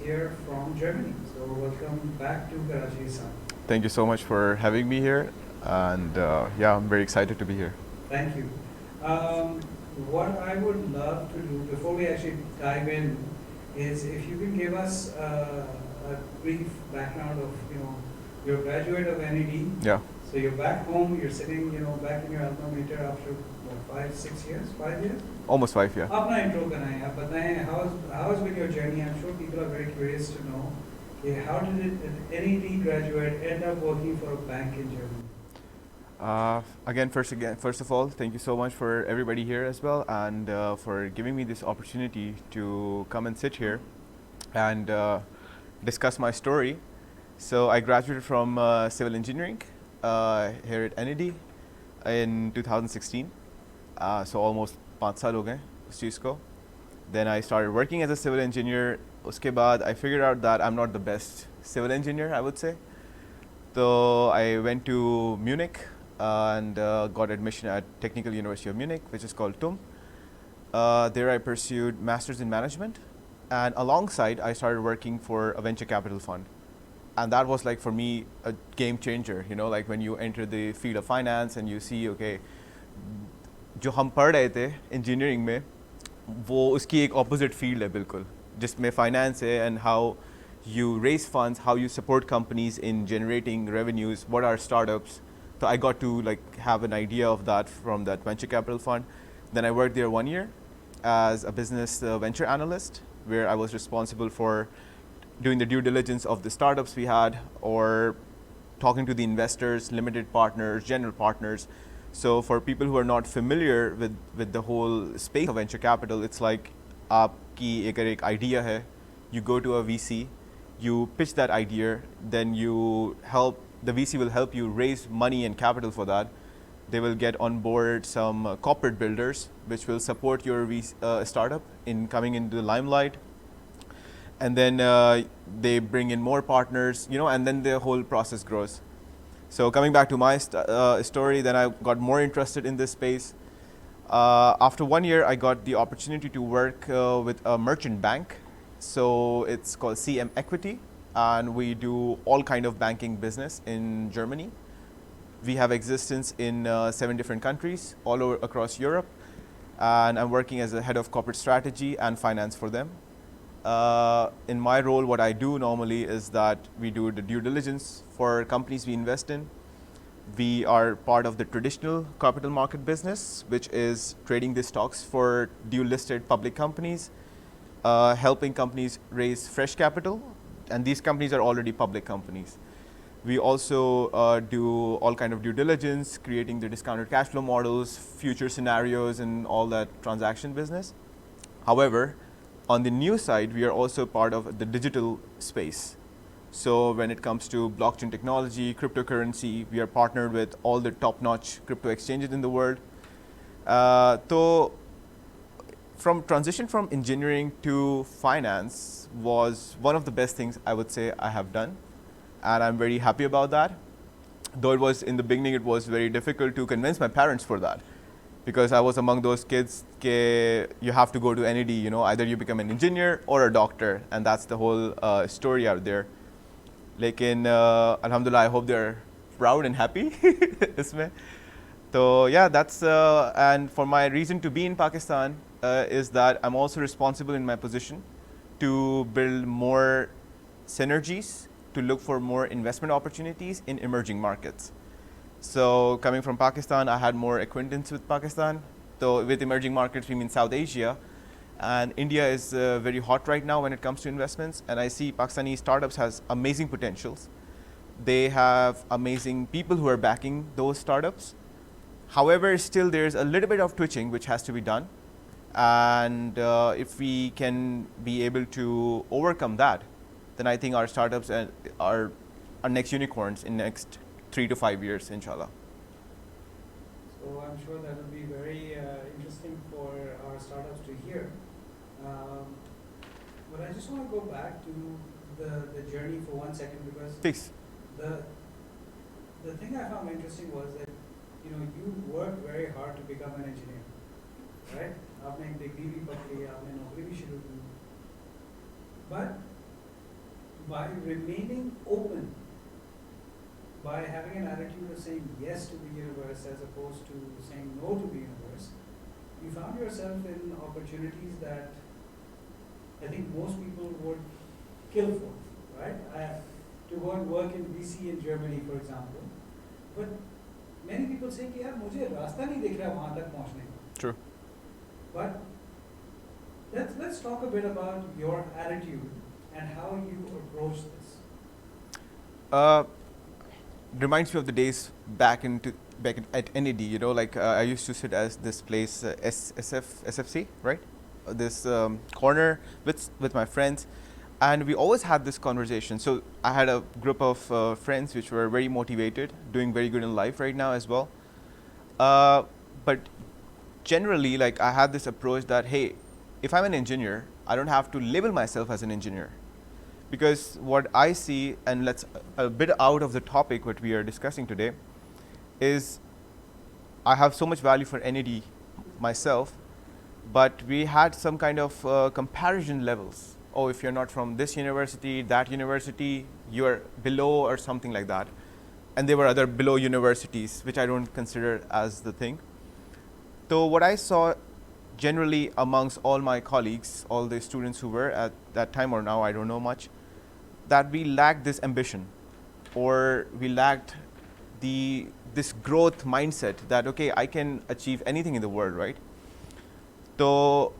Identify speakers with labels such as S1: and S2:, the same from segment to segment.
S1: here from Germany. So welcome back to Karachi, Hissan.
S2: Thank you so much for having me here, and yeah, I'm very excited to be here.
S1: Thank you. What I would love to do before we actually dive in is if you can give us a brief background of, you're a graduate of NED.
S2: Yeah,
S1: So you're back home, you're sitting, back in your alma mater after what, 5, 6 years, 5 years?
S2: almost 5, yeah.
S1: अपना intro करना है आप बताएं how has been your journey? I'm sure people are very curious to know. How did an NED graduate end up working for a bank in Germany?
S2: First of all, thank you so much for everybody here as well, and for giving me this opportunity to come and sit here and discuss my story. So I graduated from civil engineering here at NED in 2016. So almost 5 साल हो गए उस चीज़ को. Then I started working as a civil engineer. उसके बाद I figured out that I'm not the best civil engineer, I would say. So I went to Munich and got admission at Technical University of Munich, which is called TUM. There I pursued Masters in Management, and alongside I started working for a venture capital fund. And that was like for me a game changer, like when you enter the field of finance and you see, okay, जो हम पढ़ रहे थे engineering में वो उसकी एक opposite field है बिल्कुल जिसमें finance है and how you raise funds, how you support companies in generating revenues, what are startups. So I got to like have an idea of that from that venture capital fund. Then I worked there 1 year as a business venture analyst, where I was responsible for doing the due diligence of the startups we had, or talking to the investors, limited partners, general partners. So for people who are not familiar with the whole space of venture capital, it's like आपकी अगर एक idea है, you go to a VC, you pitch that idea, then the VC will help you raise money and capital for that. They will get on board some corporate builders, which will support your startup in coming into the limelight. And then they bring in more partners, and then the whole process grows. So coming back to my story, then I got more interested in this space. After 1 year, I got the opportunity to work with a merchant bank. So it's called CM Equity, and we do all kind of banking business in Germany. We have existence in 7 different countries all over across Europe, and I'm working as a head of corporate strategy and finance for them. In my role, what I do normally is that we do the due diligence for companies we invest in. We are part of the traditional capital market business, which is trading the stocks for dual listed public companies, helping companies raise fresh capital, and these companies are already public companies. We also do all kind of due diligence, creating the discounted cash flow models, future scenarios, and all that transaction business. However, on the new side, we are also part of the digital space. So when it comes to blockchain technology, cryptocurrency, we are partnered with all the top-notch crypto exchanges in the world. So from transition from engineering to finance was one of the best things I would say I have done. And I'm very happy about that. Though it was in the beginning, it was very difficult to convince my parents for that. Because I was among those kids, you have to go to NED, either you become an engineer or a doctor, and that's the whole story out there. Lekin, alhamdulillah, I hope they're proud and happy. So yeah, that's, and for my reason to be in Pakistan is that I'm also responsible in my position to build more synergies, to look for more investment opportunities in emerging markets. So coming from Pakistan, I had more acquaintance with Pakistan. So with emerging markets, we mean South Asia. And India is very hot right now when it comes to investments. And I see Pakistani startups has amazing potentials. They have amazing people who are backing those startups. However, still there's a little bit of twitching which has to be done. And if we can be able to overcome that, then I think our startups are our next unicorns in next 3 to 5 years, inshallah.
S1: So I'm sure that will be very interesting for our startups to hear. But I just want to go back to the journey for 1 second, because
S2: Please.
S1: the thing I found interesting was that you worked very hard to become an engineer, right? आपने एक degree भी पकड़ी, आपने नौकरी भी शुरू की. But by remaining open, by having an attitude of saying yes to the universe as opposed to saying no to the universe, you found yourself in opportunities that I think most people would kill for, right? To go and work in BC in Germany, for example. But many people say कि यार मुझे रास्ता नहीं दिख रहा वहाँ तक पहुँचने का.
S2: True.
S1: But let's talk a bit about your attitude and how you approach this.
S2: Reminds me of the days at NAD. You know, like I used to sit as this place SFC, right? This corner with my friends, and we always had this conversation. So I had a group of friends which were very motivated, doing very good in life right now as well. But generally, like I had this approach that hey, if I'm an engineer, I don't have to label myself as an engineer. Because what I see, and let's a bit out of the topic what we are discussing today, is I have so much value for NAD myself, but we had some kind of comparison levels. Oh, if you're not from this university, that university, you're below or something like that. And there were other below universities, which I don't consider as the thing. So what I saw generally amongst all my colleagues, all the students who were at that time or now, I don't know much, that we lacked this ambition, or we lacked this growth mindset that okay, I can achieve anything in the world, right? So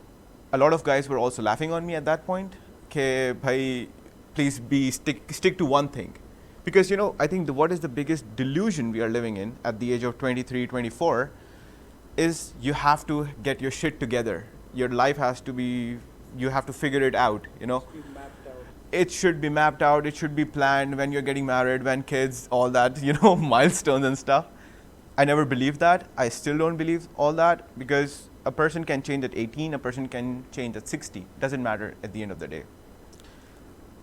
S2: a lot of guys were also laughing on me at that point. Okay, bhai, please stick to one thing, because you know I think what is the biggest delusion we are living in at the age of 23, 24, is you have to get your shit together. Your life has to be, you have to figure it out. You know. It should be mapped out, it should be planned when you're getting married, when kids, all that, you know, milestones and stuff. I never believed that. I still don't believe all that, because a person can change at 18, a person can change at 60. Doesn't matter at the end of the day.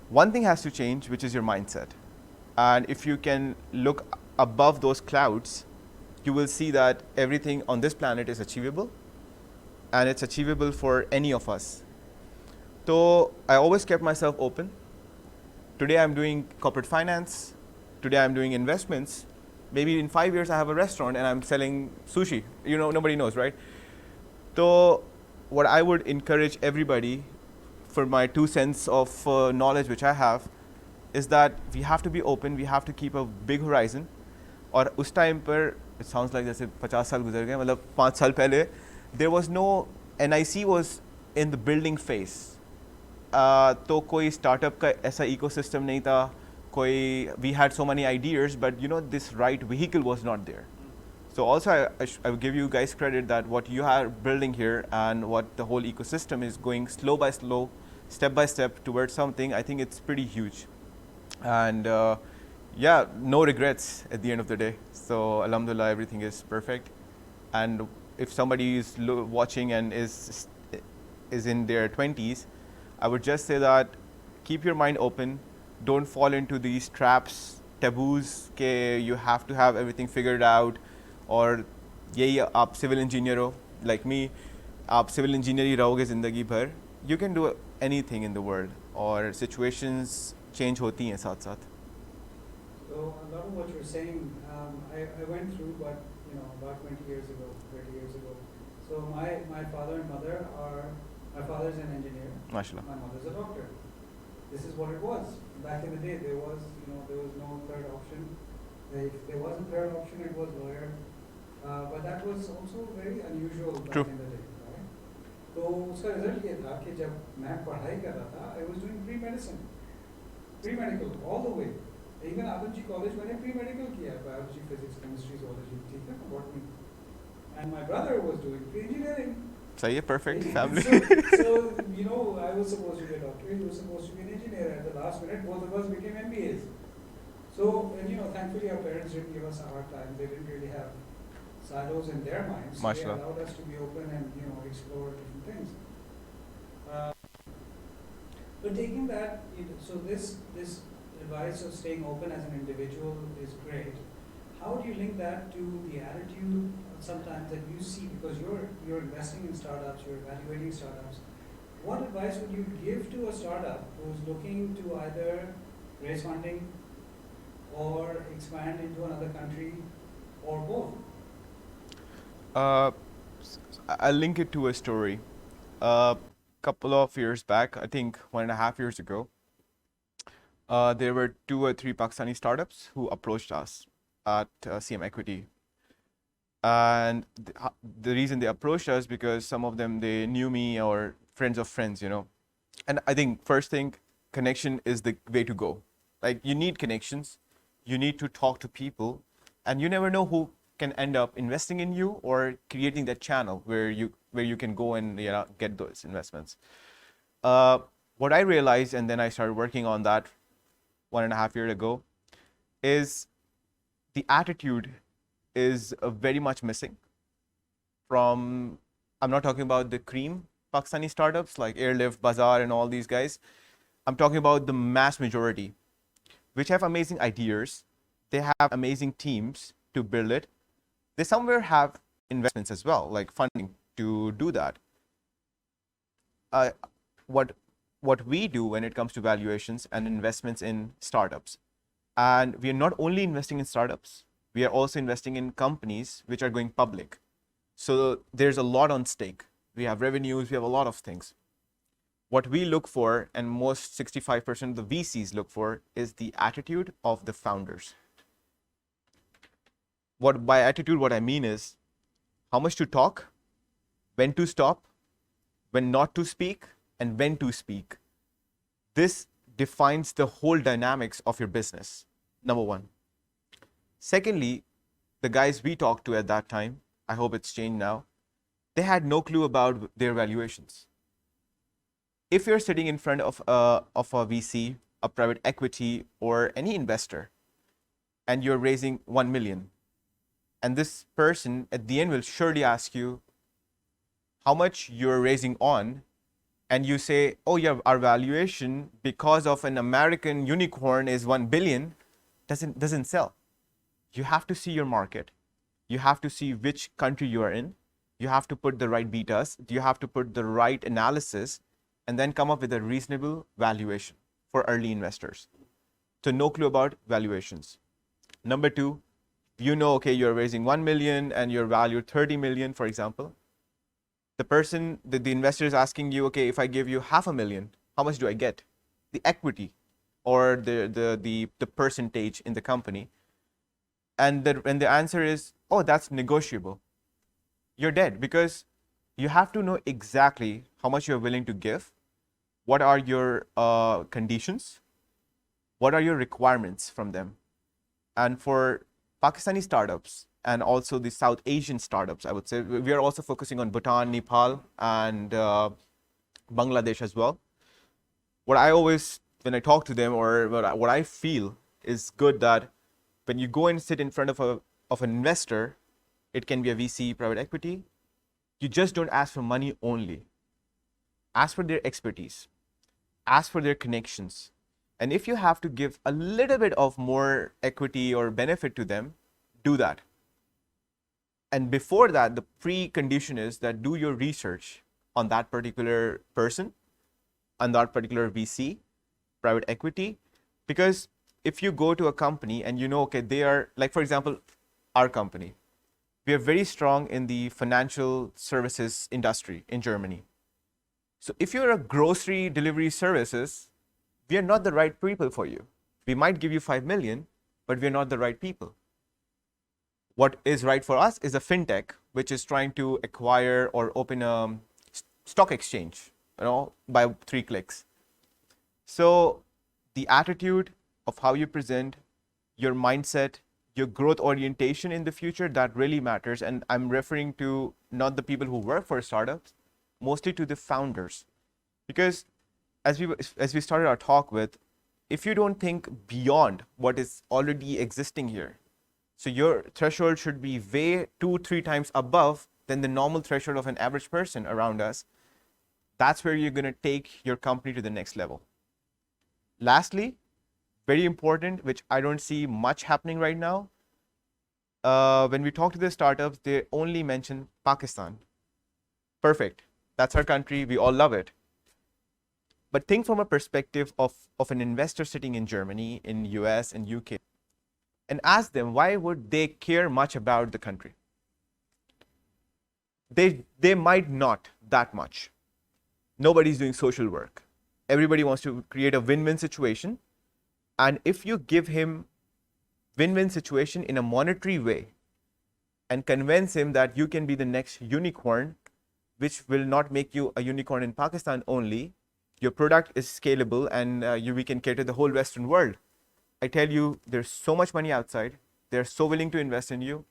S2: One thing has to change, which is your mindset. And if you can look above those clouds, you will see that everything on this planet is achievable, and it's achievable for any of us. So I always kept myself open. Today I'm doing corporate finance. Today I'm doing investments. Maybe in 5 years I have a restaurant and I'm selling sushi. You know, nobody knows, right? So what I would encourage everybody, for my 2 cents of knowledge which I have, is that we have to be open, we have to keep a big horizon. और उस time पर, it sounds like जैसे 50 साल गुजर गए, मतलब 5 साल पहले, there was no, NIC was in the building phase. तो कोई startup का ऐसा ecosystem नहीं था, कोई, we had so many ideas, but you know, this right vehicle was not there. So also I will give you guys credit that what you are building here and what the whole ecosystem is going slow by slow, step by step towards something, I think it's pretty huge. And yeah, no regrets at the end of the day. So alhamdulillah, everything is perfect. And if somebody is watching and is in their 20s, I would just say that keep your mind open. Don't fall into these traps, taboos, ke you have to have everything figured out, or yahi aap civil engineer ho, like me, aap civil engineer hi rahoge zindagi bhar. You can do anything in the world, or situations change hoti hain saath saath.
S1: So a lot of what you're saying, I went through, but you know, about 20 years ago, 30 years ago. So my father and mother are, my father's an engineer,
S2: MashaAllah.
S1: my mother's a doctor. This is what it was. Back in the day, there was no third option. If there was a third option, it was lawyer. But that was also very unusual back
S2: True.
S1: in the day, right? तो उसका result ये था कि जब मैं पढ़ाई कर रहा था, I was doing pre-medicine, pre-medical all the way. Even Adamji College मैंने pre-medical किया, biology, physics, chemistry, zoology, ठीक है, botany. And my brother was doing pre-engineering.
S2: सही है, perfect family.
S1: So you know, I was supposed to be a doctor, he was supposed to be an engineer. At the last minute, both of us became MBAs. So, and you know, thankfully our parents didn't give us a hard time. They didn't really have silos in their minds. So they allowed us to be open and explore different things. But taking that, so this advice of staying open as an individual is great. How do you link that to the attitude sometimes that you see, because you're investing in startups, you're evaluating startups? What advice would you give to a startup who's looking to either raise funding, or expand into another country, or both?
S2: Uh, I'll link it to a story. A couple of years back, I think 1.5 years ago, there were 2 or 3 Pakistani startups who approached us at CM Equity. And the reason they approached us because some of them, they knew me or friends of friends, you know. And I think first thing, connection is the way to go. Like, you need connections, you need to talk to people, and you never know who can end up investing in you or creating that channel where you can go and, you know, get those investments. What I realized, and then I started working on that 1.5 years ago, is the attitude is very much missing from. I'm not talking about the cream Pakistani startups like Airlift, Bazaar, and all these guys. I'm talking about the mass majority, which have amazing ideas. They have amazing teams to build it. They somewhere have investments as well, like funding to do that. Uh, what what we do when it comes to valuations and investments in startups, and we are not only investing in startups, we are also investing in companies which are going public. So there's a lot on stake. We have revenues, we have a lot of things. What we look for, and most 65% of the VCs look for, is the attitude of the founders. What by attitude, what I mean is how much to talk, when to stop, when not to speak, and when to speak. This defines the whole dynamics of your business, number one. Secondly, the guys we talked to at that time, I hope it's changed now, they had no clue about their valuations. If you're sitting in front of a VC, a private equity, or any investor, and you're raising 1 million, and this person at the end will surely ask you how much you're raising on, and you say, oh yeah, our valuation because of an American unicorn is 1 billion, doesn't sell. You have to see your market. You have to see which country you are in. You have to put the right betas. You have to put the right analysis, and then come up with a reasonable valuation for early investors. So no clue about valuations. Number two, you know, okay, you're raising 1 million and you're valued 30 million, for example. The investor is asking you, okay, if I give you 500,000, how much do I get? The equity or the percentage in the company. And the answer is, oh, that's negotiable. You're dead, because you have to know exactly how much you're willing to give, what are your conditions, what are your requirements from them. And for Pakistani startups and also the South Asian startups, I would say, we are also focusing on Bhutan, Nepal, and Bangladesh as well. What I always, when I talk to them, or what I feel is good, that when you go and sit in front of an investor, it can be a VC, private equity, you just don't ask for money only. Ask for their expertise, ask for their connections. And if you have to give a little bit of more equity or benefit to them, do that. And before that, the precondition is that do your research on that particular person, on that particular VC, private equity. Because if you go to a company and you know, okay, they are, like for example, our company, we are very strong in the financial services industry in Germany. So if you're a grocery delivery services, we are not the right people for you. We might give you 5 million, but we're not the right people. What is right for us is a fintech, which is trying to acquire or open a stock exchange, you know, by 3 clicks. So the attitude of how you present, your mindset, your growth orientation in the future, that really matters. And I'm referring to not the people who work for startups, mostly to the founders. Because as we started our talk with, if you don't think beyond what is already existing here, so your threshold should be way 2-3 times above than the normal threshold of an average person around us. That's where you're going to take your company to the next level. Lastly, very important, which I don't see much happening right now, when we talk to the startups, they only mention Pakistan. Perfect. That's our country. We all love it. But think from a perspective of an investor sitting in Germany, in US, and UK, and ask them why would they care much about the country. They might not that much. Nobody's doing social work. Everybody wants to create a win-win situation. And if you give him win-win situation in a monetary way and convince him that you can be the next unicorn, which will not make you a unicorn in Pakistan only, your product is scalable and we can cater the whole Western world. I tell you, there's so much money outside. They're so willing to invest in you,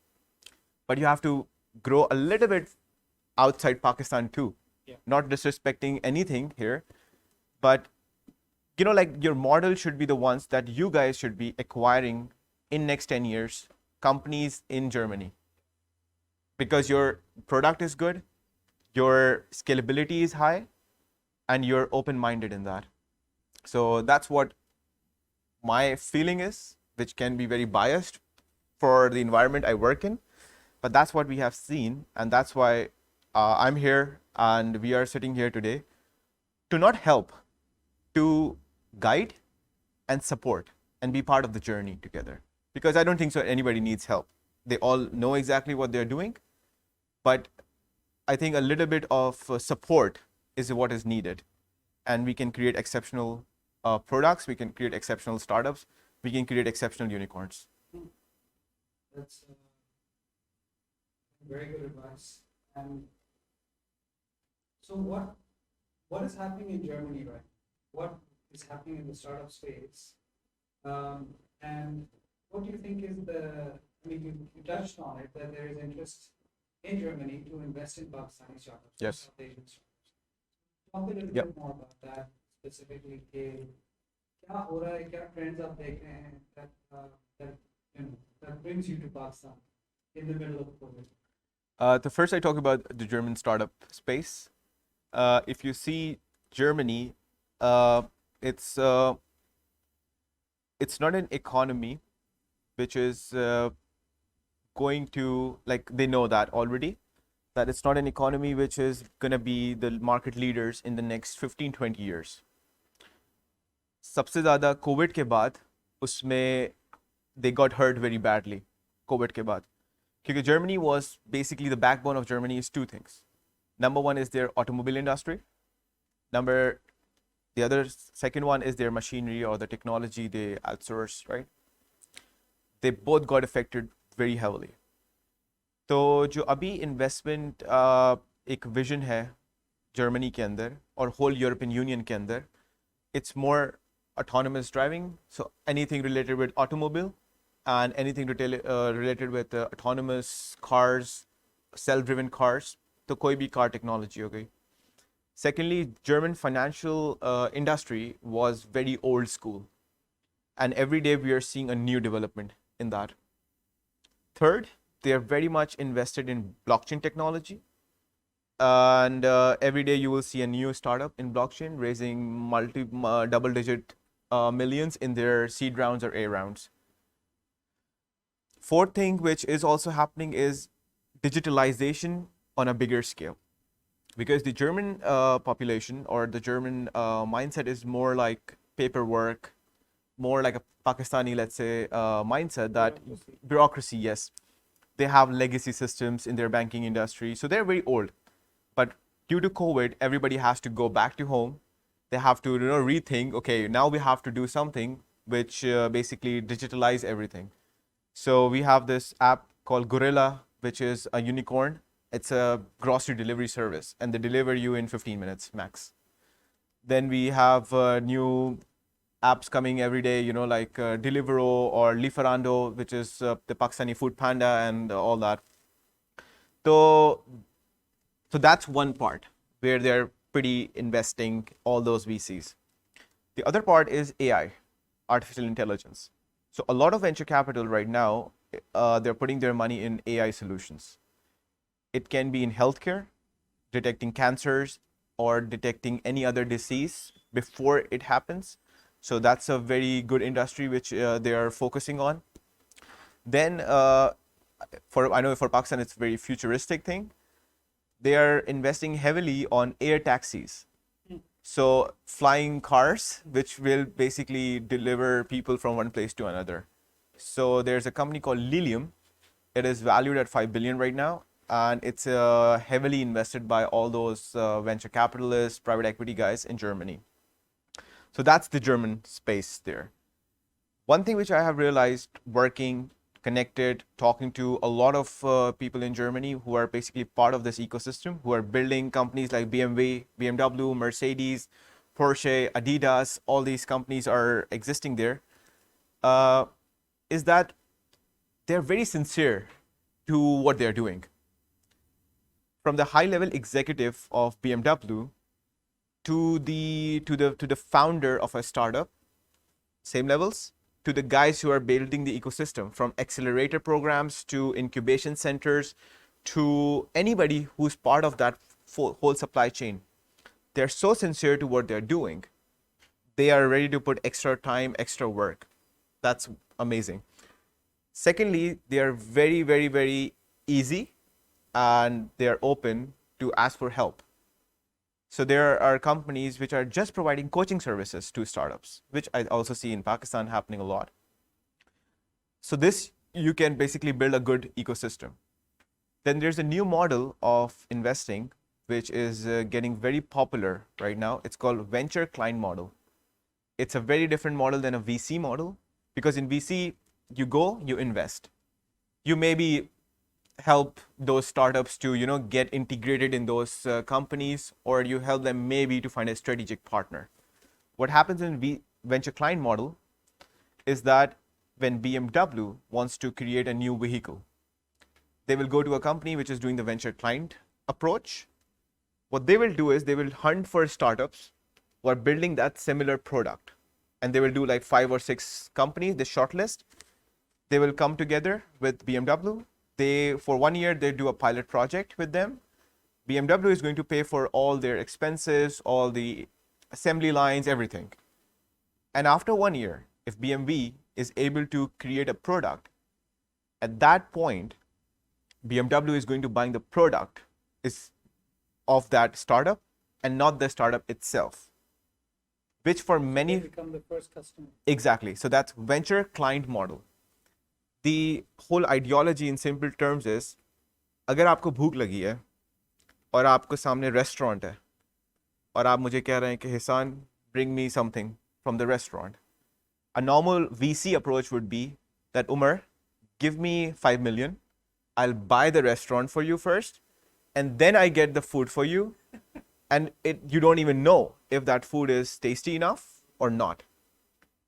S2: but you have to grow a little bit outside Pakistan too.
S1: Yeah.
S2: Not disrespecting anything here, but like your model should be the ones that you guys should be acquiring in next 10 years, companies in Germany. Because your product is good, your scalability is high, and you're open-minded in that. So that's what my feeling is, which can be very biased for the environment I work in, but that's what we have seen, and that's why I'm here and we are sitting here today to not help, to guide and support and be part of the journey together. Because I don't think so anybody needs help. They all know exactly what they're doing, but I think a little bit of support is what is needed, and we can create exceptional products, we can create exceptional startups, we can create exceptional unicorns.
S1: That's very good advice. And so what is happening in Germany right now? What is happening in the startup space? And what do you think is you touched on it, that there is interest in Germany to invest in Pakistani startups.
S2: Yes.
S1: South Asian startups. Talk a little bit more about that specifically. क्या हो रहा है, क्या trends आप देख रहे हैं that brings you to Pakistan in the middle of COVID?
S2: The first I talk about the German startup space. If you see Germany, it's not an economy which is going to, like, they know that already, that it's not an economy which is going to be the market leaders in the next 15-20 years. सबसे ज़्यादा Covid के बाद उसमें they got hurt very badly Covid के बाद, क्योंकि Germany was basically, the backbone of Germany is two things. Number one is their automobile industry. Second one is their machinery or the technology they outsource, right? They both got affected very heavily. तो जो अभी investment एक vision है Germany के अंदर और whole European union के अंदर, it's more autonomous driving. So anything related with automobile and anything related with autonomous cars, self-driven cars, तो कोई भी car technology हो गई. Secondly, German financial industry was very old school, and every day we are seeing a new development in that. Third, they are very much invested in blockchain technology, and every day you will see a new startup in blockchain raising double-digit millions in their seed rounds or A rounds. Fourth thing which is also happening is digitalization on a bigger scale, because the German population or the German mindset is more like paperwork, more like a Pakistani, let's say, mindset, that bureaucracy, yes. They have legacy systems in their banking industry, so they're very old. But due to COVID, everybody has to go back to home. They have to rethink, okay, now we have to do something which basically digitalize everything. So we have this app called Gorilla, which is a unicorn. It's a grocery delivery service, and they deliver you in 15 minutes max. Then we have new apps coming every day, like Deliveroo or Lieferando, which is the Pakistani Food Panda and all that. So that's one part where they're pretty investing all those VCs. The other part is AI, artificial intelligence. So a lot of venture capital right now, they're putting their money in AI solutions. It can be in healthcare, detecting cancers or detecting any other disease before it happens. So that's a very good industry which they are focusing on. Then I know for Pakistan it's a very futuristic thing. They are investing heavily on air taxis. So flying cars, which will basically deliver people from one place to another. So there's a company called Lilium. It is valued at 5 billion right now, and it's heavily invested by all those venture capitalists, private equity guys in Germany. So that's the German space there. One thing which I have realized working, connected, talking to a lot of people in Germany who are basically part of this ecosystem, who are building companies like BMW, Mercedes, Porsche, Adidas, all these companies are existing there, uh, is that they're very sincere to what they're doing. From the high-level executive of BMW to the founder of a startup, same levels, to the guys who are building the ecosystem, from accelerator programs to incubation centers to anybody who's part of that whole supply chain. They're so sincere to what they're doing. They are ready to put extra time, extra work. That's amazing. Secondly, they are very, very, very easy and they are open to ask for help. So there are companies which are just providing coaching services to startups, which I also see in Pakistan happening a lot. So this, you can basically build a good ecosystem. Then there's a new model of investing, which is getting very popular right now. It's called venture client model. It's a very different model than a VC model, because in VC, you go, you invest. You maybe help those startups to get integrated in those companies, or you help them maybe to find a strategic partner. What happens in venture client model is that when BMW wants to create a new vehicle, they will go to a company which is doing the venture client approach. What they will do is they will hunt for startups who are building that similar product, and they will do like 5 or 6 companies, they shortlist. They will come together with BMW. For 1 year, they do a pilot project with them. BMW is going to pay for all their expenses, all the assembly lines, everything. And after 1 year, if BMW is able to create a product, at that point, BMW is going to buy the product of that startup and not the startup itself, which for many
S1: They become the first customer.
S2: Exactly. So that's venture client model. The whole ideology in simple terms is, अगर आपको भूख लगी है और आपको सामने restaurant है और आप मुझे कह रहे हैं कि हिसान, bring me something from the restaurant. A normal VC approach would be that, Umar, give me 5 million. I'll buy the restaurant for you first, and then I get the food for you. And you don't even know if that food is tasty enough or not.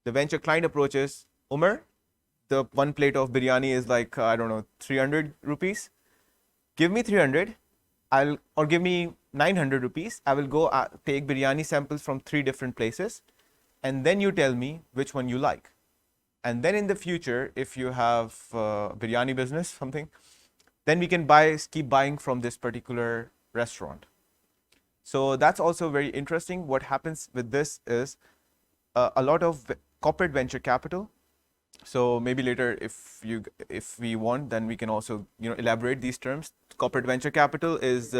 S2: The venture client approach is, Umar, the one plate of biryani is like, I don't know, 300 rupees. Give me 300, or give me 900 rupees. I will go take biryani samples from 3 different places, and then you tell me which one you like. And then in the future, if you have biryani business, something, then we can keep buying from this particular restaurant. So that's also very interesting. What happens with this is a lot of corporate venture capital. So maybe later, if we want, then we can also elaborate these terms. Corporate venture capital is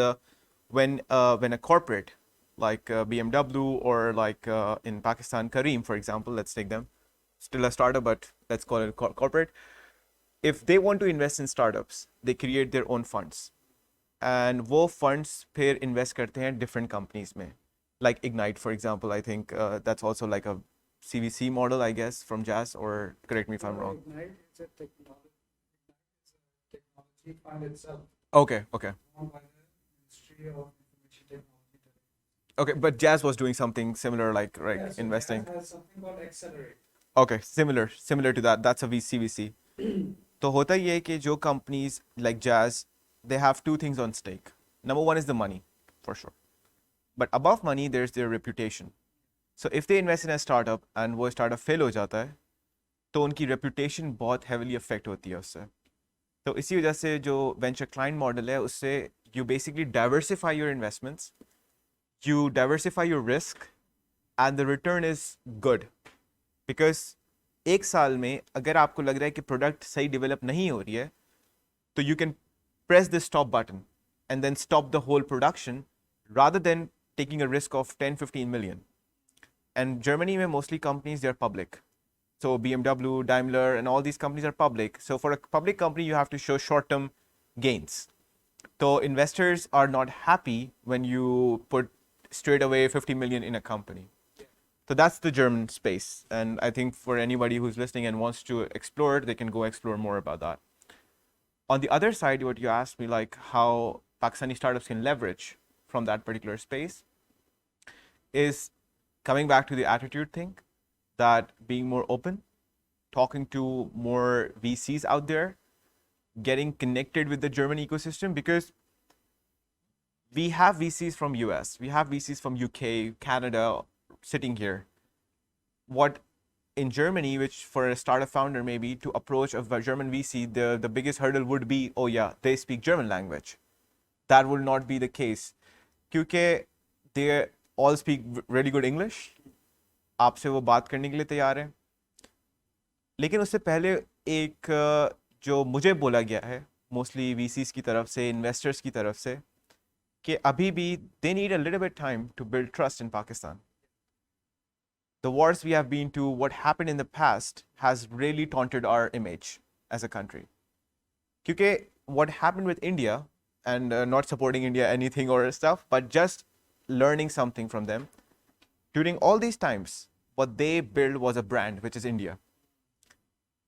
S2: when a corporate like BMW or like in Pakistan, Kareem, for example, let's take them, still a startup, but let's call it corporate. If they want to invest in startups, they create their own funds, and वो funds फिर invest करते हैं different companies में, like Ignite, for example. I think that's also like a CVC model, I guess, from Jazz, or correct me if I'm wrong.
S1: Ignite, it's a technology fund itself.
S2: Okay.
S1: Owned by the Ministry of Information Technology.
S2: Okay, but Jazz was doing something similar, like
S1: Yeah, so
S2: investing.
S1: Jazz has something called Accelerate.
S2: Okay, similar to that. That's a CVC. तो होता ये है कि जो companies like Jazz, they have 2 things on stake. Number 1 is the money, for sure. But above money, there's their reputation. So if they invest in a startup and वो startup fail हो जाता है, तो उनकी reputation बहुत heavily affect होती है उससे. तो इसी वजह से जो venture client model है, उससे you basically diversify your investments, you diversify your risk, and the return is good. Because एक साल में अगर आपको लग रहा है कि प्रोडक्ट सही डेवलप नहीं हो रही है, तो you can press the stop button and then stop the whole production, rather than taking a risk of 10, 15 million. And Germany, where mostly companies, they're public. So BMW, Daimler, and all these companies are public. So for a public company, you have to show short-term gains. So investors are not happy when you put straight away 50 million in a company. So that's the German space. And I think for anybody who's listening and wants to explore it, they can go explore more about that. On the other side, what you asked me, like how Pakistani startups can leverage from that particular space, is coming back to the attitude thing, that being more open, talking to more VCs out there, getting connected with the German ecosystem, because we have VCs from US, we have VCs from UK, Canada sitting here. What in Germany, which for a startup founder maybe to approach a German VC, the biggest hurdle would be, oh yeah, they speak German language. That will not be the case. क्योंकि they all speak really good English, आपसे वो बात करने के लिए तैयार हैं. लेकिन उससे पहले एक जो मुझे बोला गया है मोस्टली VCs की तरफ से, इन्वेस्टर्स की तरफ से, कि अभी भी they need a little bit time to build trust in Pakistan. The wars we have been to, what happened in the past has really taunted our image as a country. Because what happened with India, and not supporting India anything or stuff, but just learning something from them, during all these times, what they built was a brand, which is India.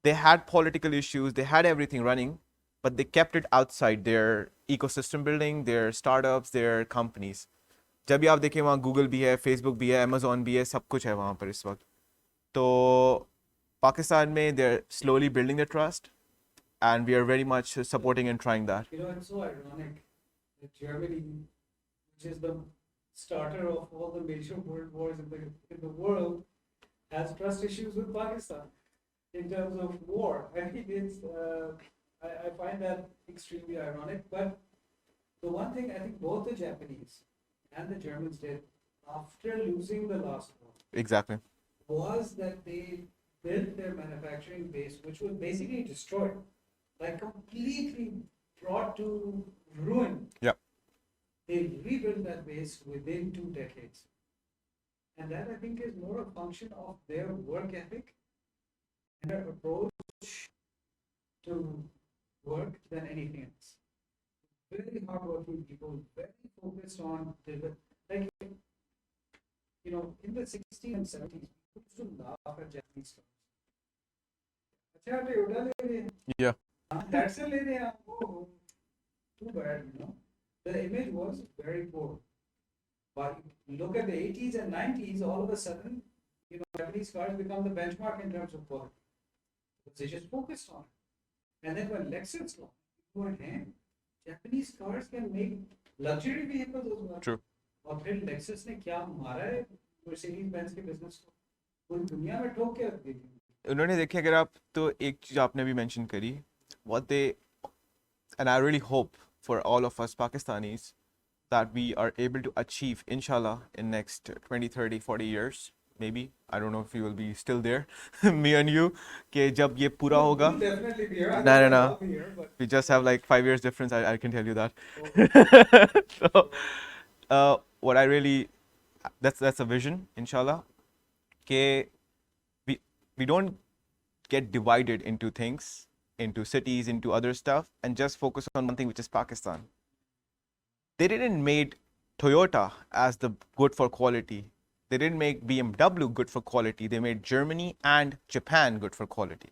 S2: They had political issues, they had everything running, but they kept it outside their ecosystem building, their startups, their companies. जब भी आप देखें वहाँ Google भी है, Facebook भी है, Amazon भी है, सब कुछ है वहाँ पर इस वक्त. तो पाकिस्तान में they're slowly building their trust, and we are very much supporting and trying that.
S1: You know, it's so ironic that Germany, which is the starter of all the major world wars in the world, has trust issues with Pakistan in terms of war. I mean, it's I find that extremely ironic. But the one thing I think both the Japanese and the Germans did after losing the last war
S2: Exactly.
S1: was that they built their manufacturing base, which was basically destroyed, like completely brought to ruin.
S2: Yep.
S1: They rebuilt that base within 2 decades. And that I think is more a function of their work ethic and their approach to work than anything else. Very hardworking people, very focused on like in the 60s and 70s, people used to laugh at Japanese stars. अच्छा Toyota ले रहे हैं.
S2: Yeah.
S1: That's a ले रहे हैं. Oh, too bad, The image was very poor. But look at the 80s and 90s, all of a sudden, Japanese cars become the benchmark in terms of quality. Because they just focused on it. And then when Lexus launched, people went, hey, Japanese cars can make luxury vehicles as well.
S2: True.
S1: और फिर Lexus ने क्या मारा है Mercedes Benz के business को, पूरी दुनिया में ठोक के रख दी थी.
S2: उन्होंने देखिए, अगर आप तो एक चीज़ आपने भी मेंशन करी, what they, and I really hope for all of us Pakistanis that we are able to achieve, inshallah, in next 20, 30, 40 years, maybe, I don't know if you will be still there, me and you, कि जब ये पूरा होगा.
S1: We'll definitely be here.
S2: No.
S1: Be here, but
S2: We just have like 5 years difference, I can tell you that. So, what I really, that's a vision, inshallah, कि we don't get divided into things, into cities, into other stuff, and just focus on one thing, which is Pakistan. They didn't make Toyota as the good for quality. They didn't make BMW good for quality. They made Germany and Japan good for quality.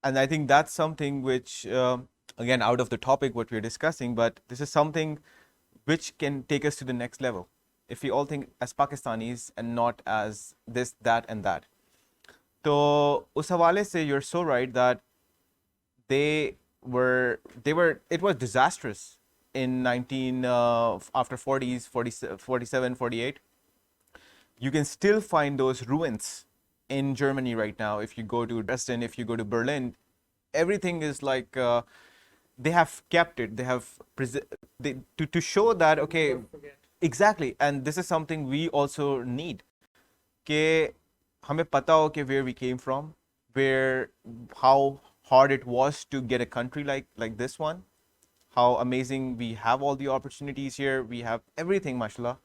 S2: And I think that's something which, again, out of the topic what we're discussing, but this is something which can take us to the next level. If we all think as Pakistanis and not as this, that, and that. So, us hawale se, you're so right that it was disastrous in after 40s, 47, 48. You can still find those ruins in Germany right now. If you go to Dresden, if you go to Berlin, everything is like, they have kept it. They have, to show that, okay, exactly. And this is something we also need. कि हमें पता हो कि where we came from, how hard it was to get a country like this one, how amazing we have all the opportunities here, we have everything, mashallah.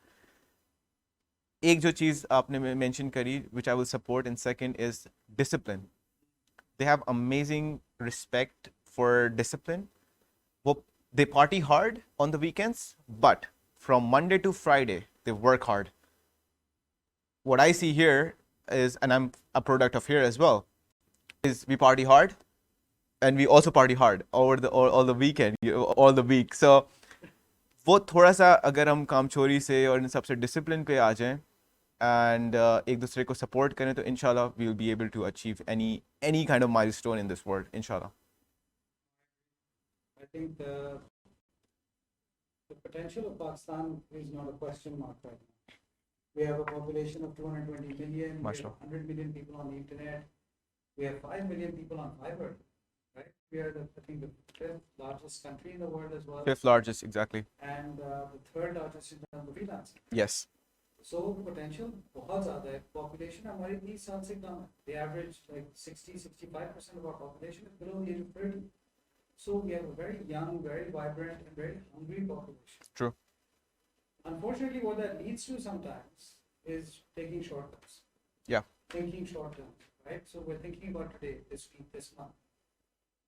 S2: एक जो चीज़ आपने mention करी which I will support, and second is discipline. They have amazing respect for discipline. They party hard on the weekends, but from Monday to Friday they work hard. What I see here is, and I'm a product of here as well, is we party hard and we also party hard over the all the weekend, all the week. So वो थोड़ा सा अगर हम कामचोरी से और इन सबसे discipline पे आ जाएं and एक दूसरे को सपोर्ट करें तो इंशाल्लाह we will be able to achieve any kind of milestone in this world, inshallah.
S1: I think the potential of Pakistan is not a question mark right now. We have a population of 220 million, we have 100 million people on the internet, we have 5 million people on fiber, right? We are, I think, the fifth largest country in the world as well.
S2: Fifth largest, exactly.
S1: And the third largest in terms of freelancing.
S2: Yes.
S1: So potential बहुत ज़्यादा है. Population हमारी 30 साल से कम है. The average like 60-65% of our population is below the age of 30. So we have a very young, very vibrant, and very hungry population.
S2: True.
S1: Unfortunately, what that leads to sometimes is taking shortcuts.
S2: Yeah.
S1: Thinking short term, right? So we're thinking about today, this week, this month.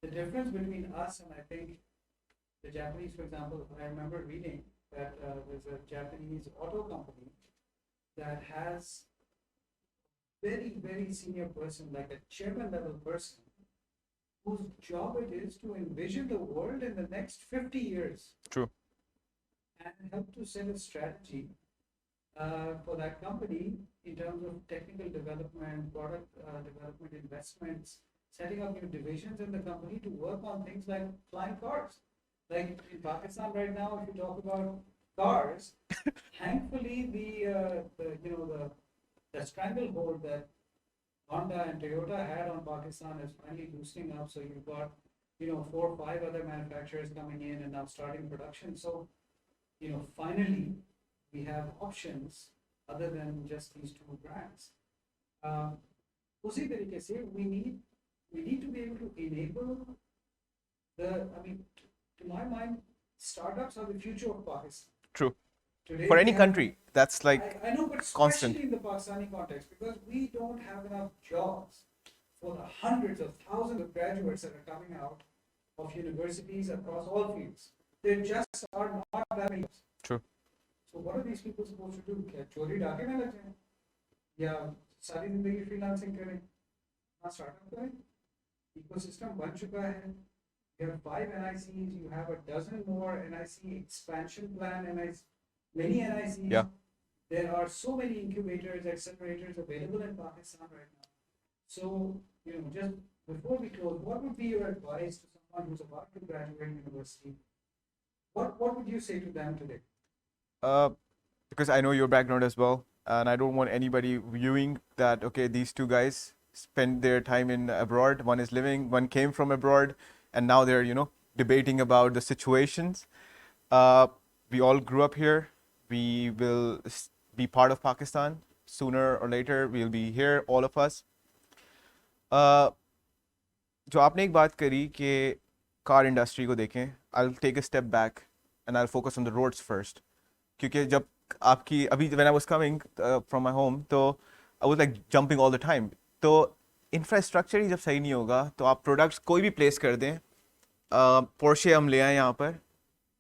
S1: The difference between us and I think the Japanese, for example, I remember reading that there's a Japanese auto company that has very, very senior person, like a chairman level person, whose job it is to envision the world in the next 50 years.
S2: True.
S1: And help to set a strategy for that company in terms of technical development, product development, investments, setting up new divisions in the company to work on things like flying cars. Like in Pakistan right now, if you talk about cars, thankfully the stranglehold that Honda and Toyota had on Pakistan is finally loosening up. So you've got 4 or 5 other manufacturers coming in and now starting production. So finally we have options other than just these 2 brands. उसी तरीके से we need to be able to enable to my mind, startups are the future of Pakistan.
S2: True.
S1: Today
S2: for any country, that's like
S1: I know, but
S2: constant.
S1: Especially in the Pakistani context, because we don't have enough jobs for the hundreds of thousands of graduates that are coming out of universities across all fields. There just are not that many.
S2: True.
S1: So what are these people supposed to do? क्या चोरी डाके में लग जाएं? या सारी जिंदगी freelancing करें? ना startup करें? Ecosystem बन चुका है. You have 5 NICs. You have a dozen more NIC expansion plan. Many NICs.
S2: Yeah.
S1: There are so many incubators, accelerators available in Pakistan right now. So, just before we close, what would be your advice to someone who's about to graduate university? What would you say to them today?
S2: Because I know your background as well, and I don't want anybody viewing that, okay, these 2 guys spend their time in abroad. One is living, one came from abroad, and now they're, debating about the situations. We all grew up here. We will be part of Pakistan. Sooner or later, we'll be here, all of us. जो आपने एक बात करी कि car industry को देखें, I'll take a step back and I'll focus on the roads first. क्योंकि जब आपकी अभी when I was coming from my home, तो I was like jumping all the time. तो इंफ्रास्ट्रक्चर ही जब सही नहीं होगा तो आप प्रोडक्ट्स कोई भी प्लेस कर दें, पोर्शे हम ले आए यहाँ पर,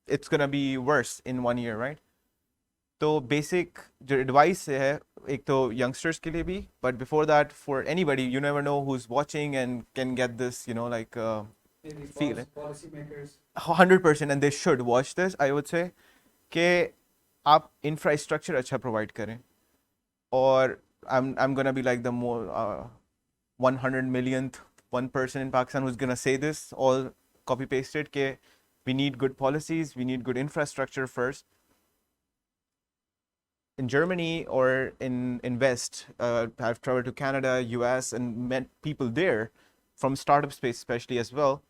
S2: it's gonna be worse in 1 year, right? तो बेसिक जो एडवाइस है एक तो यंगस्टर्स के लिए भी, but before that for anybody, you never know who is watching and can get this like feel it.
S1: Policy makers.
S2: 100%, and they should watch this, I would say, कि आप infrastructure अच्छा provide करें. और I'm gonna be like the more 100 millionth one person in Pakistan who's gonna say this, all copy pasted, कि we need good policies, we need good infrastructure first. In Germany or in West, I've traveled to Canada, US, and met people there from startup space especially as well.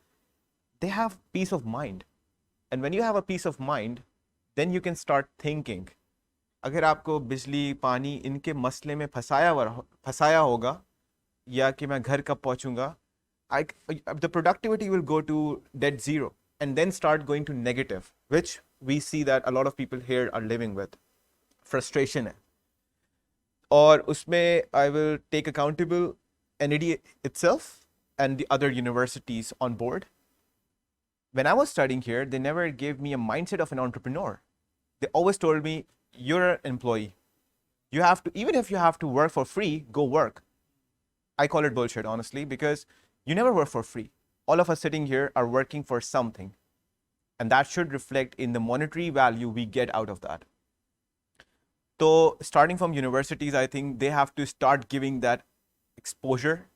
S2: They have peace of mind. And when you have a peace of mind, then you can start thinking. अगर आपको बिजली पानी इनके मसले में फंसाया होगा, या कि मैं घर कब पहुंचूंगा, the productivity will go to dead zero and then start going to negative, which we see that a lot of people here are living with. Frustration है. और उसमें I will take accountable NED itself and the other universities on board. When I was studying here, they never gave me a mindset of an entrepreneur. They always told me, you're an employee. You have to, even if you have to work for free, go work. I call it bullshit, honestly, because you never work for free. All of us sitting here are working for something. And that should reflect in the monetary value we get out of that. So starting from universities, I think they have to start giving that exposure,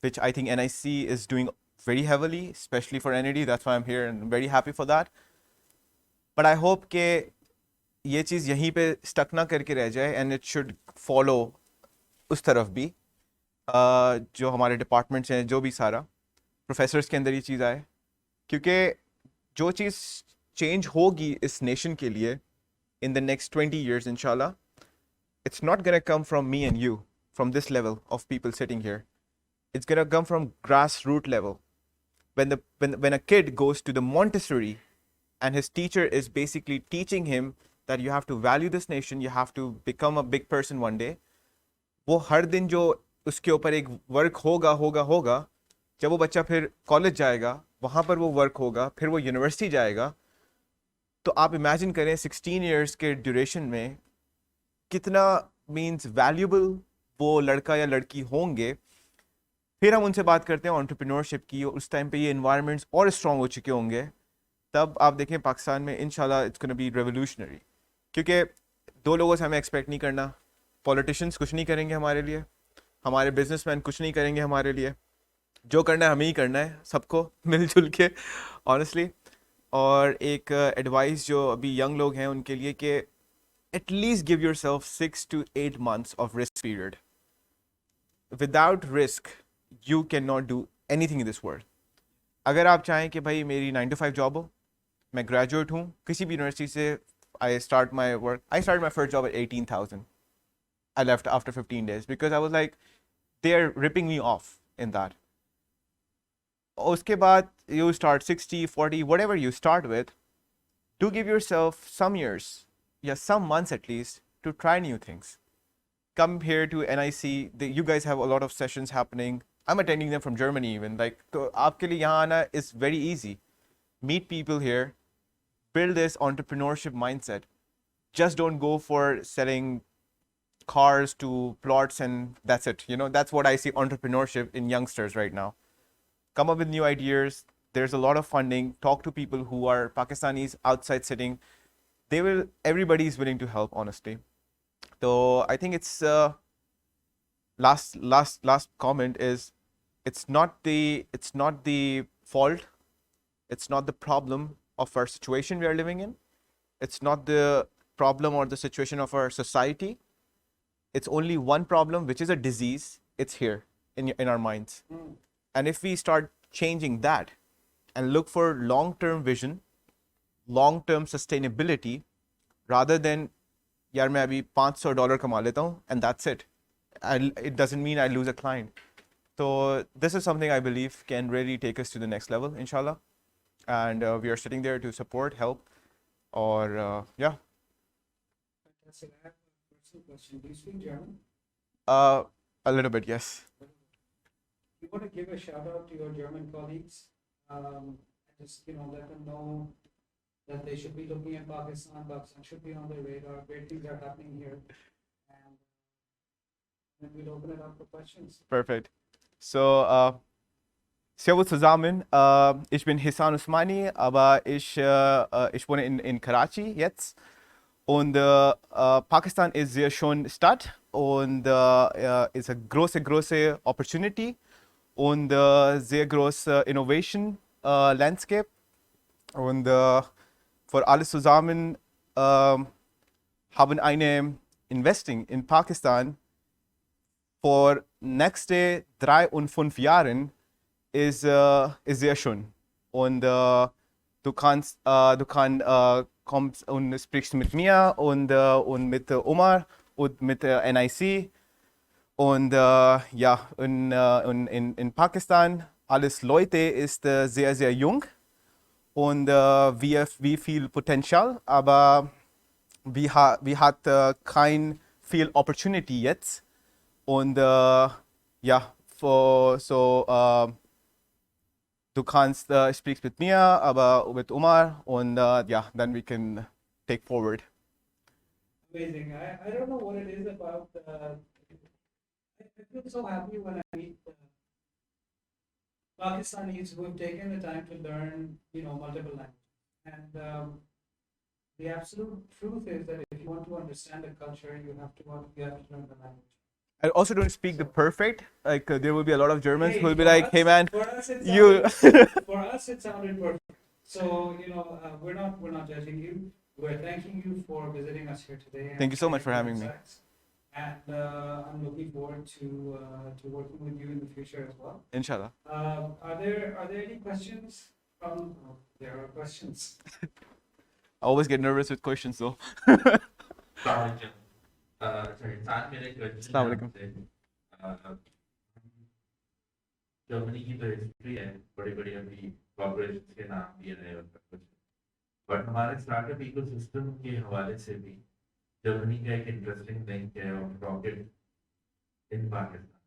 S2: which I think NIC is doing very heavily, especially for NED. That's why I'm here and I'm very happy for that. But I hope कि ये चीज़ यहीं पे stuck ना करके रह जाए and it should follow उस तरफ भी जो हमारे डिपार्टमेंट्स हैं जो भी सारा प्रोफेसर्स के अंदर ये चीज़ आए क्योंकि जो चीज़ चेंज होगी इस नेशन के लिए in the next 20 years inshallah it's not going to come from me and you from this level of people sitting here. It's going to come from grassroots level. When a kid goes to the Montessori and his teacher is basically teaching him that you have to value this nation, you have to become a big person one day, वो हर दिन जो उसके ऊपर एक work होगा जब वो बच्चा फिर कॉलेज जाएगा वहाँ पर वो वर्क होगा फिर वो यूनिवर्सिटी जाएगा तो आप इमेजिन करें 16 इयर्स के ड्यूरेशन में कितना मीन्स वैल्यूबल वो लड़का या लड़की होंगे. फिर हम उनसे बात करते हैं एंटरप्रेन्योरशिप की और उस टाइम पे ये एनवायरनमेंट्स और स्ट्रॉन्ग हो चुके होंगे तब आप देखें पाकिस्तान में इंशाल्लाह इट्स गोना बी रेवोल्यूशनरी क्योंकि दो लोगों से हमें एक्सपेक्ट नहीं करना. पॉलिटिशियंस कुछ नहीं करेंगे हमारे लिए, हमारे बिजनेसमैन कुछ नहीं करेंगे हमारे लिए, जो करना है हमें ही करना है सबको मिलजुल के ऑनेस्टली. और एक एडवाइस जो अभी यंग लोग हैं उनके लिए कि at least give your self 6 to 8 months of risk period. Without risk you can not do anything in this world. अगर आप चाहें कि भाई मेरी 9 to 5 जॉब हो, मैं ग्रेजुएट हूँ किसी भी यूनिवर्सिटी से, I started my first job at 18,000. I left after 15 days because I was like, they're ripping me off in that. उसके बाद you start 60, 40, whatever you start with, do give yourself some years, some months at least, to try new things. Come here to NIC. You guys have a lot of sessions happening. I'm attending them from Germany even. Like, तो आपके लिए यहाँ आना is very easy. Meet people here. Build this entrepreneurship mindset. Just don't go for selling cars to plots and that's it. That's what I see entrepreneurship in youngsters right now. Come up with new ideas. There's a lot of funding. Talk to people who are Pakistanis outside sitting. Everybody is willing to help, honestly. So I think it's last comment is it's not the fault. It's not the problem of our situation we are living in. It's not the problem or the situation of our society. It's only one problem, which is a disease. It's here in our minds. And if we start changing that and look for long-term vision, long-term sustainability, rather than यार मैं अभी $500 कमा लेता हूँ and that's it. It doesn't mean I lose a client. So this is something I believe can really take us to the next level, inshallah. And we are sitting there to support, help, or yeah.
S1: Fantastic. I have a personal question. Do you speak German?
S2: A little bit, yes.
S1: You want to give a shout out to your German colleagues, and just let them know that they should be looking at Pakistan. Pakistan should be on their radar. Great things are happening here, and then we'll open it up for questions.
S2: Perfect. So Servus zusammen. Ich bin Hissan Usmani, aber ich wohne in Karachi jetzt. Und Pakistan ist sehr schöne Stadt und ist eine große Opportunity und sehr große Innovation Landscape. Und für alles zusammen haben eine Investing in Pakistan für nächste 3 und 5 Jahren ist sehr schön. Und du kommst und sprichst mit mir und mit Omar und mit NIC. Und ja, in Pakistan, alles Leute ist sehr, sehr jung und wie viel Potenzial, aber wir hat kein viel Opportunity jetzt. Und ja, du kannst sprichst mit mir, aber mit Umar und ja, then we can take forward.
S1: Amazing. I don't know what it is about. I feel so happy when I meet Pakistanis who have taken the time to learn, multiple languages. And the absolute truth is that if you want to understand a culture, you have to learn the language.
S2: I also don't speak the perfect. Like there will be a lot of Germans
S1: Hey,
S2: who will be
S1: for
S2: like,
S1: us-
S2: "Hey man,
S1: for us it
S2: you."
S1: For us, it sounded perfect. So, we're not judging you. We're thanking you for visiting us here today. and
S2: Thank you so much for
S1: sharing your
S2: having me.
S1: insights. And I'm looking forward to working with you in the future as well.
S2: Inshallah.
S1: Are there any questions from? Oh, there are questions.
S2: I always get nervous with questions though.
S3: इंसान मेरे question
S2: अस्सलाम वालेकुम।
S3: Germany की तो history है, बड़ी बड़ी अभी कॉर्पोरेशन के नाम दिए रहे और सब कुछ, बट हमारे स्टार्टअप इकोसिस्टम के हवाले से भी जर्मनी का एक इंटरेस्टिंग लिंक है और रॉकेट इन पाकिस्तान,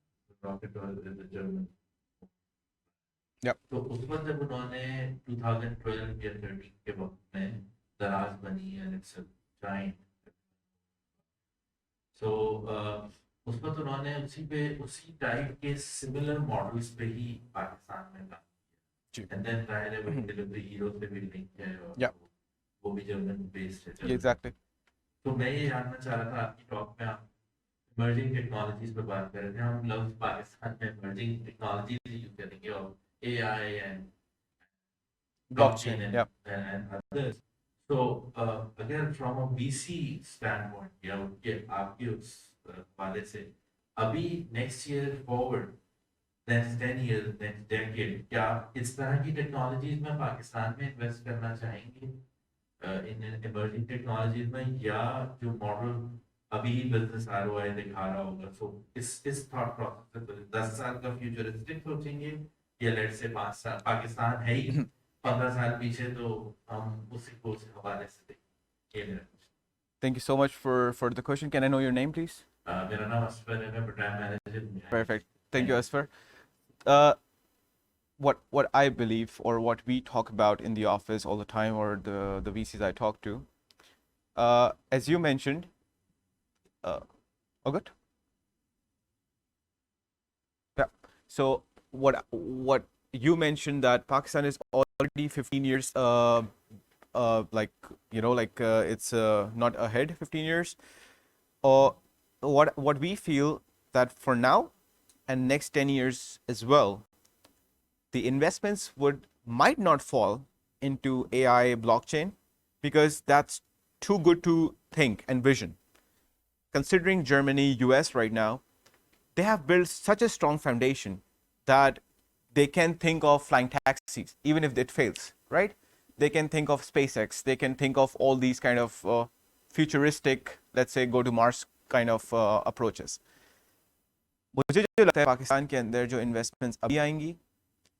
S3: रॉकेट और जर्मन। तो उस वक्त जब उन्होंने 2012 या 13 के वक्त में दराज बनी एंड इट्स अ जायंट, सो उस वक्त उन्होंने उसी टाइप के सिमिलर मॉडल्स पे ही पाकिस्तान में काम किया, एंड देन ट्रायल है डिलीवरी हीरो से भी लिंक है और वो भी जर्मन बेस्ड है।
S2: एग्जैक्टली।
S3: तो मैं ये जानना चाह रहा था, आपकी टॉक में आप इमर्जिंग टेक्नोलॉजीज पे बात कर रहे थे, हम लफ्ज पाकिस्तान में इमर्जिंग टेक्नोलॉजीज यूज करेंगे और AI and
S2: Blockchain,
S3: and others. So अगर from a VC standpoint या उनके आपके उस वाले से अभी next year forward, next 10 years, next decade, क्या इस तरह की टेक्नोलॉजीज में पाकिस्तान में इन्वेस्ट करना चाहेंगे इन इमर्जिंग टेक्नोलॉजीज में, या जो मॉडल अभी बिजनेस आरओआई दिखा रहा होगा, सो इस थॉट प्रोसेस से 10 साल का फ्यूचरिस्टिक सोचेंगे या लेट से 5 साल, पाकिस्तान है ही 15 साल पीछे, तो हम उसी को उस हवाले से देखें।
S2: Thank you so much for the question. Can I know your name, please?
S3: मेरा नाम असफर है, मैं प्रोग्राम मैनेजर हूं।
S2: Perfect. Thank you, Asfar. What I believe, or what we talk about in the office all the time, or the VCs I talk to, as you mentioned, oh good. Yeah. So what you mentioned, that Pakistan is already 15 years it's not ahead 15 years, or what we feel that for now and next 10 years as well, the investments might not fall into AI blockchain, because that's too good to think and vision. Considering Germany, US right now, they have built such a strong foundation that they can think of flying taxis even if it fails, right? They can think of SpaceX, they can think of all these kind of futuristic, let's say, go to Mars kind of approaches. मुझे जो लगता है पाकिस्तान के अंदर जो investments अभी आएंगी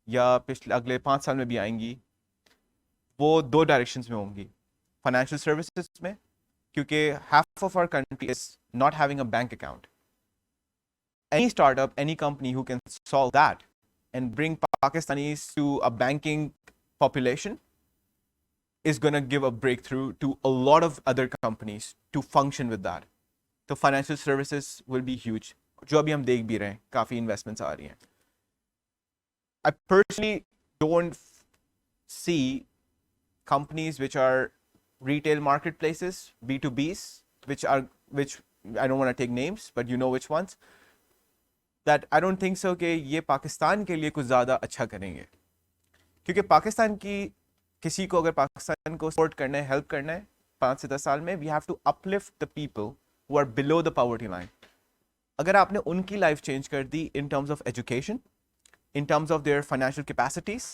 S2: या पिछले अगले 5 साल में भी आएंगी, वो 2 डायरेक्शंस में होंगी। फाइनेंशियल सर्विसेज में, क्योंकि half of our country is not having a bank account. Any startup, any company who can solve that and bring Pakistanis to a banking population is going to give a breakthrough to a lot of other companies to function with that. So financial services will be huge. जो अभी हम देख भी रहे हैं, काफ़ी investments आ रही हैं। I personally don't see companies which are retail marketplaces, B2Bs, which I don't want to take names, but you know which ones, that I don't think so कि ये पाकिस्तान के लिए कुछ ज़्यादा अच्छा करेंगे। क्योंकि पाकिस्तान की किसी को अगर पाकिस्तान को सपोर्ट करना है, हेल्प करना है 5 से 10 साल में, we have to uplift the people who are below the poverty line. अगर आपने उनकी लाइफ चेंज कर दी in terms of education, in terms of their financial capacities,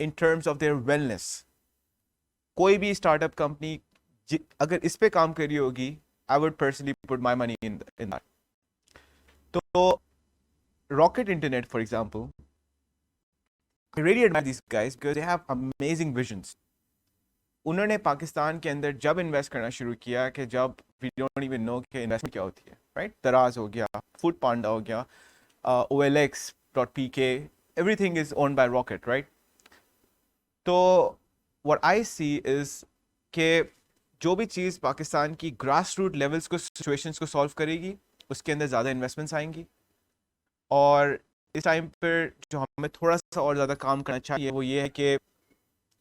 S2: in terms of their wellness, कोई भी स्टार्टअप कंपनी अगर इस पे काम कर रही होगी, I would personally put my money in that. तो Rocket Internet, for example, I really admire these guys because they have amazing visions. उन्होंने पाकिस्तान के अंदर जब इन्वेस्ट करना शुरू किया कि जब वी डोंट इवन नो कि इन्वेस्टमेंट क्या होती है, राइट? दराज हो गया, फूड पांडा हो गया, OLX.pk, everything is owned by Rocket, right? तो what I see is कि जो भी चीज़ पाकिस्तान की ग्रास रूट लेवल्स को सिचुएशंस को सॉल्व करेगी, उसके अंदर ज़्यादा इन्वेस्टमेंट्स आएंगी। और इस टाइम पर जो हमें थोड़ा सा और ज़्यादा काम करना चाहिए वो ये है कि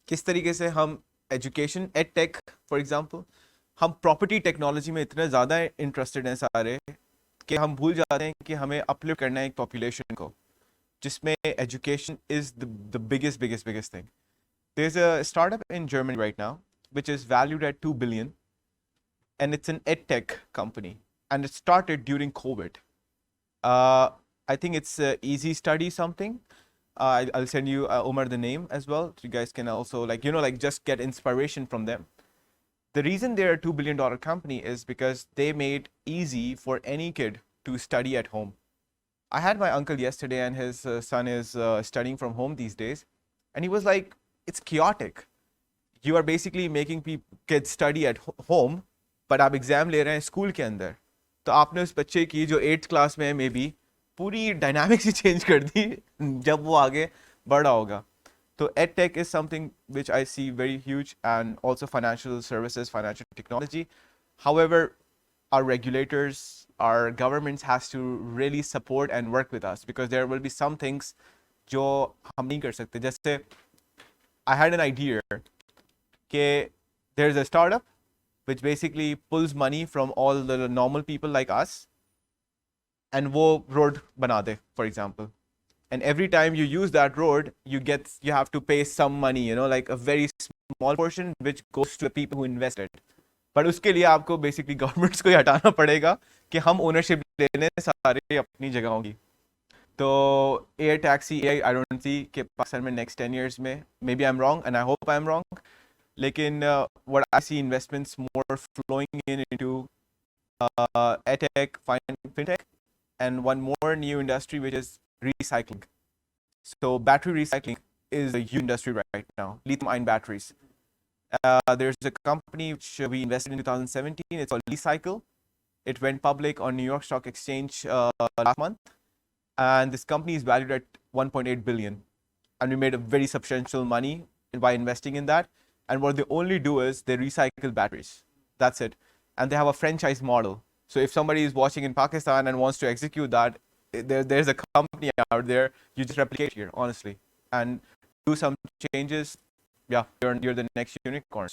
S2: किस तरीके से हम education, ed tech for example, हम प्रॉपर्टी टेक्नोलॉजी में इतने ज़्यादा इंटरेस्टेड हैं सारे कि हम भूल जाते हैं कि हमें अपलिफ्ट करना है एक पॉपुलेशन को, जिसमें education is the biggest thing. There's a startup in Germany right now which is valued at 2 billion, and it's an ed tech company, and it started during COVID. I think it's Easy Study something. I'll send you Omar the name as well, so you guys can also like just get inspiration from them. The reason they're a $2 billion company is because they made easy for any kid to study at home. I had my uncle yesterday, and his son is studying from home these days, and he was like, it's chaotic. You are basically making kids study at home, but आप exam ले रहे हैं school के अंदर। तो आपने उस बच्चे की जो 8th क्लास में है मे बी पूरी डायनामिक्स ही चेंज कर दी जब वो आगे बढ़ा होगा। तो EdTech is something which I see very huge, and also financial services, financial technology. However, our regulators, our governments has to really support and work with us, because there will be some things जो हम नहीं कर सकते। जैसे I had an idea that there's a startup which basically pulls money from all the normal people like us and वो road बना दे, for example. And every time you use that road, you have to pay some money, like a very small portion which goes to the people who invested. But उसके लिए आपको basically governments को ही हटाना पड़ेगा कि हम ownership लेने सारे अपनी जगहों की। तो air taxi I don't see कि पाकिस्तान में next 10 years में, maybe I'm wrong and I hope I'm wrong, लेकिन what I see investments more flowing into edtech, fintech, and one more new industry which is recycling. So battery recycling is a huge industry right now, lithium-ion batteries. There's a company which we invested in 2017. It's called Recycle. It went public on New York Stock Exchange last month, and this company is valued at 1.8 billion, and we made a very substantial money by investing in that. And what they only do is they recycle batteries. That's it. And they have a franchise model. So if somebody is watching in Pakistan and wants to execute that, there's a company out there. You just replicate here, honestly, and do some changes. Yeah, you're the next unicorn.